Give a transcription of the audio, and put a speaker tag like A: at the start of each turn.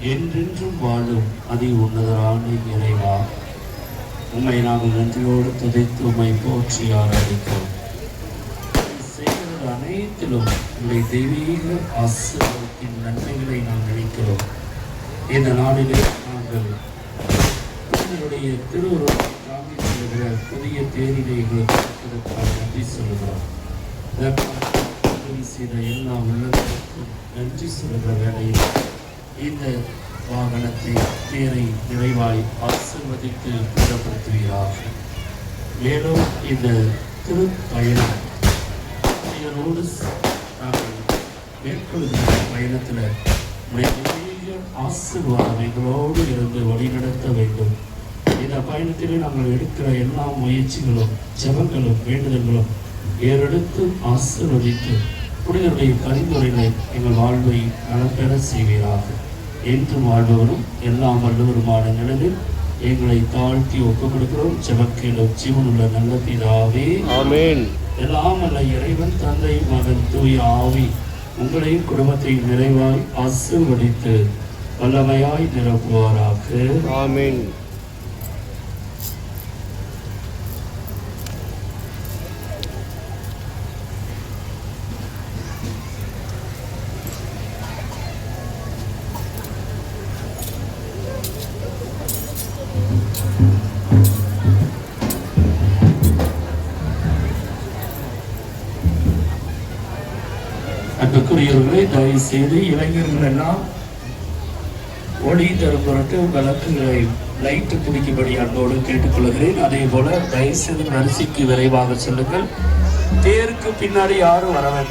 A: என்றென்றும் வாழும் அதி உன்னதரான இறைவா, உம்மை நாங்கள் நன்றியோடு துதைத்து உம்மை போற்றி ஆராதிக்கிறோம். செய்கிறது அனைத்திலும் உங்களுடைய தெய்வீக ஆசீர்வாதத்தின் நன்மைகளை நாம் நினைக்கிறோம். இந்த நாளிலே நாங்கள் உங்களுடைய திருவுருவத்தை காமி செல்கிற புதிய தேரிலே எங்களுக்கு நன்றி சொல்கிறோம். செய்த எல்லா உள்ளங்களுக்கும் நன்றி சொல்கிற வேளையில் இந்த வாகனத்தை தேரை நிறைவாய் ஆசீர்வதித்து புறப்படுத்துவீராக. மேலும் இந்த திருப்பயணம் நாங்கள் மேற்கொள்கிற பயணத்தில் ஆசீர்வாதம் எங்களோடு இருந்து வழிநடத்த வேண்டும். இந்த பயணத்திலே நாங்கள் எடுக்கிற எல்லா முயற்சிகளும் ஜெபங்களும் வேண்டுதல்களும் ஏறெடுத்து ஆசீர்வதித்து புனிதருடைய பரிந்துரைகளை எங்கள் வாழ்வை நலப்பெற செய்வீராக. என்றும் வாழ்பவரும் எல்லாம் வல்லவருமான நிலையில் எங்களை தாழ்த்தி ஒப்புக் கொடுக்கிறோம். ஜெபக்கேளும் ஜீவனுள்ள நல்ல பிதாவே, ஆமென். எல்லாம் அல்ல இறைவன், தந்தை, மகன், தூய ஆவி உங்களையும் குடும்பத்தையும் நிறைவாய் ஆசீர்வதித்து வல்லமையாய் நிரப்புவாராக. ஆமென். அன்புக்குரியவர்களை, தயவு செய்து இளைஞர்கள் எல்லாம் ஒளி தரும் பொருட்டு விளக்குகளை லைட்டு பிடிக்கும்படி அன்போடு கேட்டுக்கொள்கிறேன். அதே போல தயவு செய்து வரிசைக்கு விரைவாக செல்லுங்கள். தேருக்கு பின்னாடி யாரும் வர வேண்டும்.